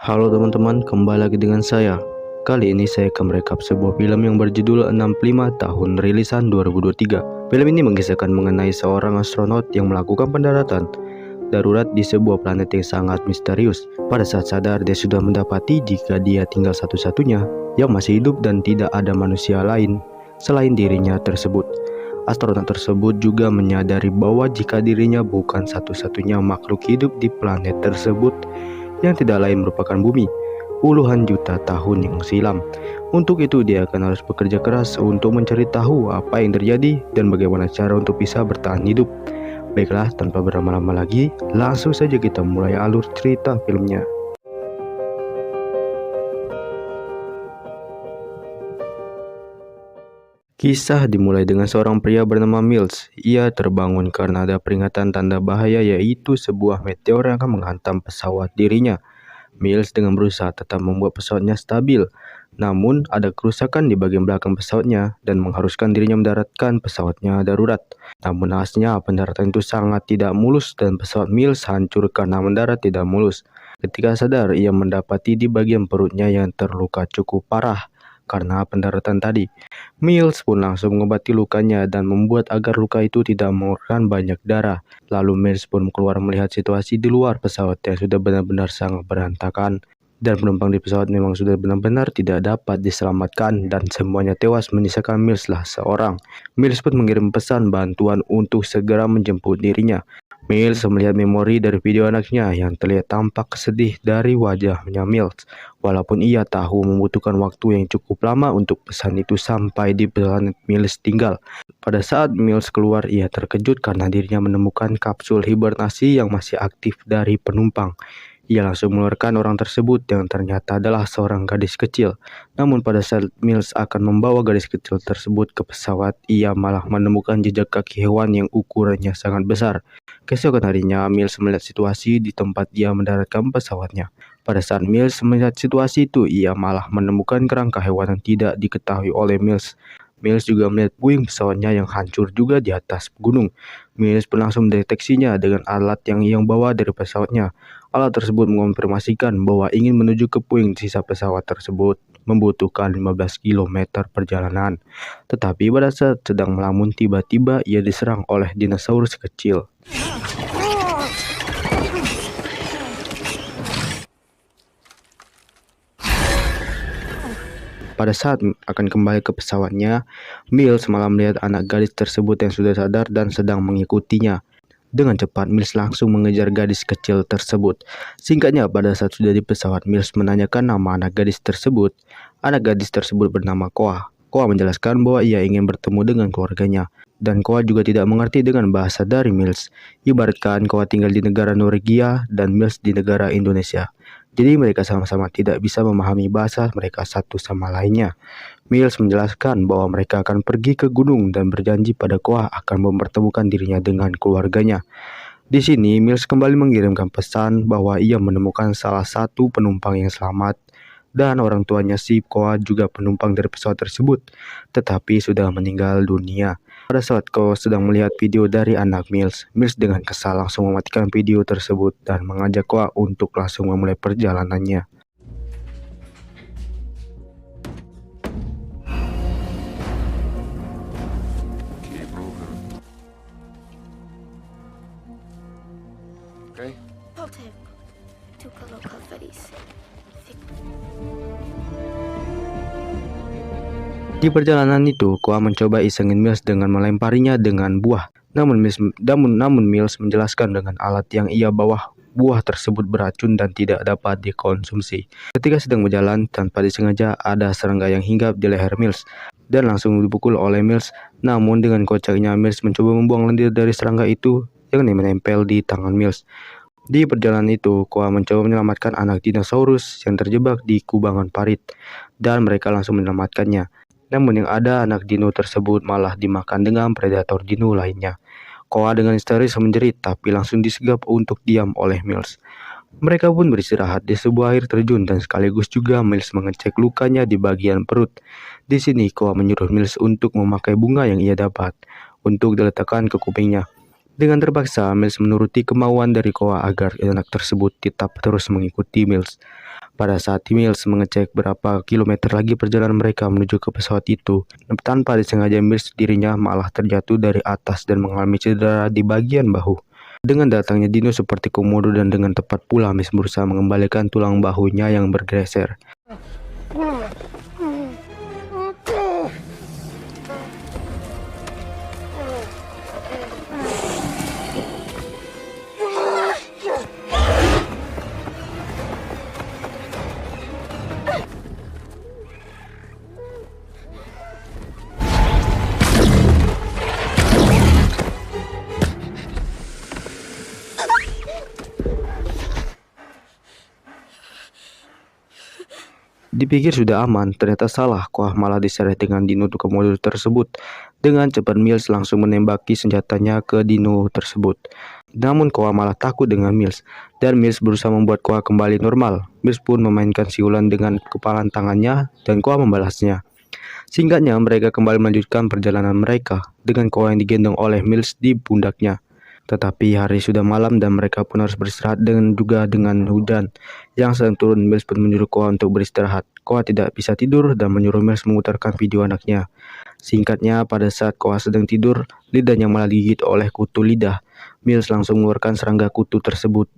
Halo teman-teman, kembali lagi dengan saya. Kali ini saya akan merekap sebuah film yang berjudul 65 tahun rilisan 2023. Film ini mengisahkan mengenai seorang astronot yang melakukan pendaratan darurat di sebuah planet yang sangat misterius. Pada saat sadar, dia sudah mendapati jika dia tinggal satu-satunya yang masih hidup dan tidak ada manusia lain selain dirinya tersebut. Astronot tersebut juga menyadari bahwa jika dirinya bukan satu-satunya makhluk hidup di planet tersebut, yang tidak lain merupakan bumi, puluhan juta tahun yang silam. Untuk itu dia akan harus bekerja keras untuk mencari tahu apa yang terjadi dan bagaimana cara untuk bisa bertahan hidup. Baiklah, tanpa berlama-lama lagi, langsung saja kita mulai alur cerita filmnya. Kisah dimulai dengan seorang pria bernama Mills. Ia terbangun karena ada peringatan tanda bahaya, yaitu sebuah meteor yang akan menghantam pesawat dirinya. Mills dengan berusaha tetap membuat pesawatnya stabil, namun ada kerusakan di bagian belakang pesawatnya dan mengharuskan dirinya mendaratkan pesawatnya darurat. Namun hasilnya pendaratan itu sangat tidak mulus dan pesawat Mills hancur karena mendarat tidak mulus. Ketika sadar, ia mendapati di bagian perutnya yang terluka cukup parah karena pendaratan tadi. Mills pun langsung mengobati lukanya dan membuat agar luka itu tidak mengeluarkan banyak darah. Lalu Mills pun keluar melihat situasi di luar pesawat yang sudah benar-benar sangat berantakan. Dan penumpang di pesawat memang sudah benar-benar tidak dapat diselamatkan dan semuanya tewas, menyisakan Mills lah seorang. Mills pun mengirim pesan bantuan untuk segera menjemput dirinya. Mills melihat memori dari video anaknya yang terlihat tampak sedih dari wajahnya Mills. Walaupun ia tahu membutuhkan waktu yang cukup lama untuk pesan itu sampai di planet Mills tinggal. Pada saat Mills keluar, ia terkejut karena dirinya menemukan kapsul hibernasi yang masih aktif dari penumpang. Ia langsung mengeluarkan orang tersebut yang ternyata adalah seorang gadis kecil. Namun pada saat Mills akan membawa gadis kecil tersebut ke pesawat, ia malah menemukan jejak kaki hewan yang ukurannya sangat besar. Keesokan harinya, Mills melihat situasi di tempat ia mendaratkan pesawatnya. Pada saat Mills melihat situasi itu, ia malah menemukan kerangka hewan yang tidak diketahui oleh Mills. Mills juga melihat puing pesawatnya yang hancur juga di atas gunung. Mills pun langsung mendeteksinya dengan alat yang ia bawa dari pesawatnya. Alat tersebut mengonfirmasikan bahwa ingin menuju ke puing sisa pesawat tersebut membutuhkan 15 km perjalanan. Tetapi pada saat sedang melamun, tiba-tiba ia diserang oleh dinosaurus kecil. Pada saat akan kembali ke pesawatnya, Mills malah melihat anak gadis tersebut yang sudah sadar dan sedang mengikutinya. Dengan cepat, Mills langsung mengejar gadis kecil tersebut. Singkatnya, pada saat sudah di pesawat, Mills menanyakan nama anak gadis tersebut. Anak gadis tersebut bernama Koa. Koa menjelaskan bahwa ia ingin bertemu dengan keluarganya. Dan Koa juga tidak mengerti dengan bahasa dari Mills. Ibaratkan Koa tinggal di negara Norwegia dan Mills di negara Indonesia. Jadi mereka sama-sama tidak bisa memahami bahasa mereka satu sama lainnya. Mills menjelaskan bahwa mereka akan pergi ke gunung dan berjanji pada Koa akan mempertemukan dirinya dengan keluarganya. Di sini, Mills kembali mengirimkan pesan bahwa ia menemukan salah satu penumpang yang selamat dan orang tuanya si Koa juga penumpang dari pesawat tersebut, tetapi sudah meninggal dunia. Pada saat Koa sedang melihat video dari anak Mills, Mills dengan kesal langsung mematikan video tersebut dan mengajak Koa untuk langsung memulai perjalanannya. Keep moving. Okay? Potem tu kalau kau feliz. Di perjalanan itu, Koa mencoba isengin Mills dengan melemparinya dengan buah. Namun Mills menjelaskan dengan alat yang ia bawa, buah tersebut beracun dan tidak dapat dikonsumsi. Ketika sedang berjalan, tanpa disengaja ada serangga yang hinggap di leher Mills dan langsung dipukul oleh Mills. Namun dengan kocaknya, Mills mencoba membuang lendir dari serangga itu yang menempel di tangan Mills. Di perjalanan itu, Koa mencoba menyelamatkan anak dinosaurus yang terjebak di kubangan parit, dan mereka langsung menyelamatkannya. Namun yang ada, anak dino tersebut malah dimakan dengan predator dino lainnya. Koa dengan histeris menjerit, tapi langsung disegap untuk diam oleh Mills. Mereka pun beristirahat di sebuah air terjun dan sekaligus juga Mills mengecek lukanya di bagian perut. Di sini Koa menyuruh Mills untuk memakai bunga yang ia dapat untuk diletakkan ke kupingnya. Dengan terpaksa, Mills menuruti kemauan dari Koa agar anak tersebut tetap terus mengikuti Mills. Pada saat Mills mengecek berapa kilometer lagi perjalanan mereka menuju ke pesawat itu, tanpa disengaja Mills dirinya malah terjatuh dari atas dan mengalami cedera di bagian bahu. Dengan datangnya dino seperti komodo dan dengan tepat pula Mills berusaha mengembalikan tulang bahunya yang bergeser. Dipikir sudah aman, ternyata salah. Koah malah diseret dengan dino komodo tersebut. Dengan cepat Mills langsung menembaki senjatanya ke dino tersebut. Namun Koah malah takut dengan Mills, dan Mills berusaha membuat Koah kembali normal. Mills pun memainkan siulan dengan kepalan tangannya, dan Koah membalasnya. Singkatnya, mereka kembali melanjutkan perjalanan mereka, dengan Koah yang digendong oleh Mills di pundaknya. Tetapi hari sudah malam dan mereka pun harus beristirahat dengan hujan yang sedang turun. Mills pun menyuruh Koah untuk beristirahat. Koah tidak bisa tidur dan menyuruh Mills memutarkan video anaknya. Singkatnya, pada saat Koah sedang tidur, lidahnya malah digigit oleh kutu lidah. Mills langsung mengeluarkan serangga kutu tersebut.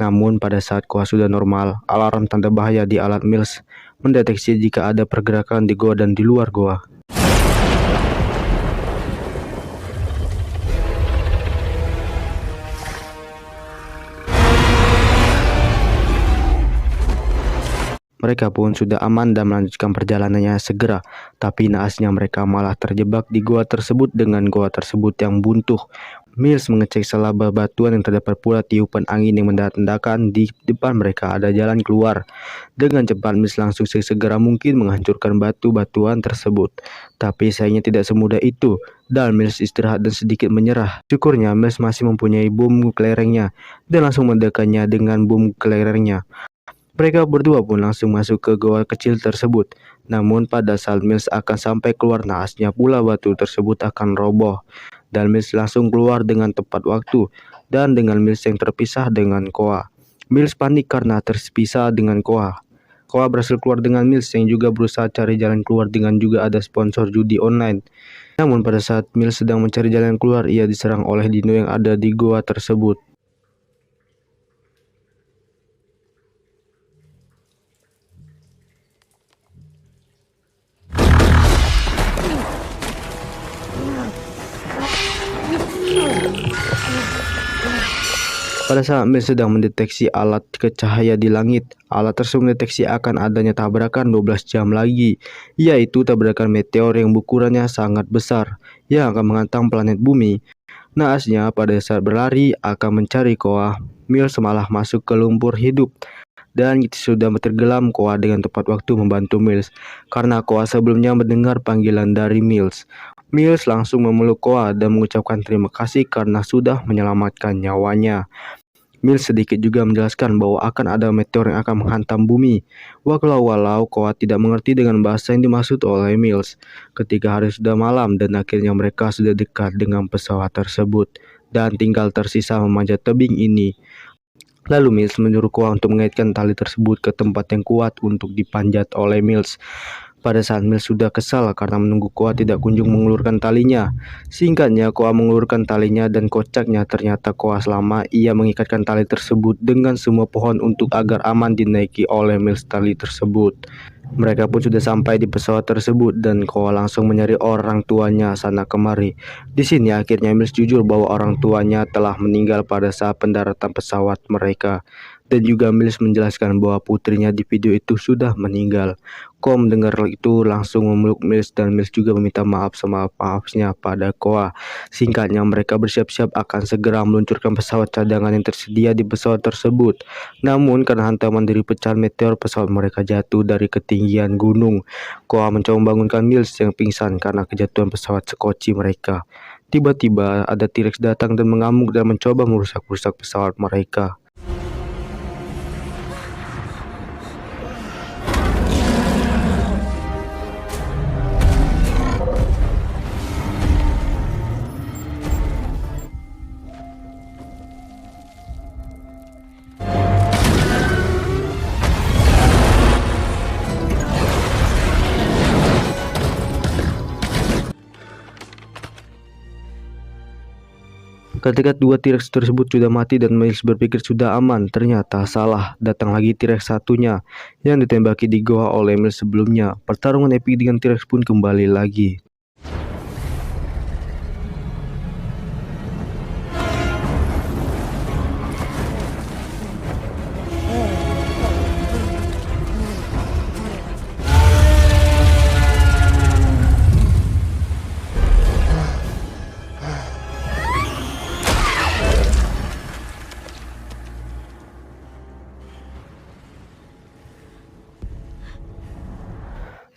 Namun pada saat Koah sudah normal, alarm tanda bahaya di alat Mills mendeteksi jika ada pergerakan di goa dan di luar goa. Mereka pun sudah aman dan melanjutkan perjalanannya segera. Tapi naasnya mereka malah terjebak di goa tersebut dengan goa tersebut yang buntu. Mills mengecek selaba batuan yang terdapat pula tiupan angin yang menandakan di depan mereka ada jalan keluar. Dengan cepat Mills langsung sesegera mungkin menghancurkan batu-batuan tersebut. Tapi sayangnya tidak semudah itu. Dan Mills istirahat dan sedikit menyerah. Syukurnya Mills masih mempunyai bom kelerengnya dan langsung meledakannya dengan bom kelerengnya. Mereka berdua pun langsung masuk ke goa kecil tersebut. Namun pada saat Mills akan sampai keluar, naasnya pula batu tersebut akan roboh. Dan Mills langsung keluar dengan tepat waktu. Dan dengan Mills yang terpisah dengan Koah. Mills panik karena terpisah dengan Koah. Koah berhasil keluar dengan Mills yang juga berusaha cari jalan keluar dengan juga ada sponsor judi online. Namun pada saat Mills sedang mencari jalan keluar, ia diserang oleh dino yang ada di goa tersebut. Pada saat Mills sedang mendeteksi alat cahaya di langit, alat tersebut mendeteksi akan adanya tabrakan 12 jam lagi, yaitu tabrakan meteor yang ukurannya sangat besar yang akan menghantam planet bumi. Naasnya pada saat berlari akan mencari Koah, Mills malah masuk ke lumpur hidup. Dan sudah tenggelam, Koah dengan tepat waktu membantu Mills, karena Koah sebelumnya mendengar panggilan dari Mills. Mills langsung memeluk Koah dan mengucapkan terima kasih karena sudah menyelamatkan nyawanya. Mills sedikit juga menjelaskan bahwa akan ada meteor yang akan menghantam bumi. Walau Koah tidak mengerti dengan bahasa yang dimaksud oleh Mills. Ketika hari sudah malam dan akhirnya mereka sudah dekat dengan pesawat tersebut dan tinggal tersisa memanjat tebing ini. Lalu Mills menyuruh Koah untuk mengaitkan tali tersebut ke tempat yang kuat untuk dipanjat oleh Mills. Pada saat Mills sudah kesal karena menunggu Koah tidak kunjung mengulurkan talinya. Singkatnya, Koah mengulurkan talinya dan kocaknya ternyata Koah selama ia mengikatkan tali tersebut dengan semua pohon untuk agar aman dinaiki oleh Mills tali tersebut. Mereka pun sudah sampai di pesawat tersebut dan Koah langsung mencari orang tuanya sana kemari. Di sini akhirnya Mills jujur bahwa orang tuanya telah meninggal pada saat pendaratan pesawat mereka. Dan juga Mills menjelaskan bahwa putrinya di video itu sudah meninggal. Koah mendengar itu langsung memeluk Mills dan Mills juga meminta maaf semaaf-maafnya pada Koah. Singkatnya mereka bersiap-siap akan segera meluncurkan pesawat cadangan yang tersedia di pesawat tersebut. Namun karena hantaman dari pecahan meteor, pesawat mereka jatuh dari ketinggian gunung. Koah mencoba membangunkan Mills yang pingsan karena kejatuhan pesawat sekoci mereka. Tiba-tiba ada T-Rex datang dan mengamuk dan mencoba merusak-rusak pesawat mereka. Ketika dua T-Rex tersebut sudah mati dan Miles berpikir sudah aman, ternyata salah. Datang lagi T-Rex satunya yang ditembaki di goa oleh Miles sebelumnya. Pertarungan epik dengan T-Rex pun kembali lagi.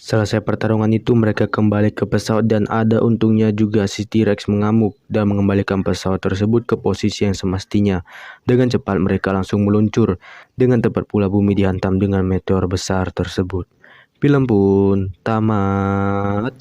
Selesai pertarungan itu, mereka kembali ke pesawat dan ada untungnya juga si T-Rex mengamuk dan mengembalikan pesawat tersebut ke posisi yang semestinya. Dengan cepat mereka langsung meluncur, dengan tepat pula bumi dihantam dengan meteor besar tersebut. Film pun tamat.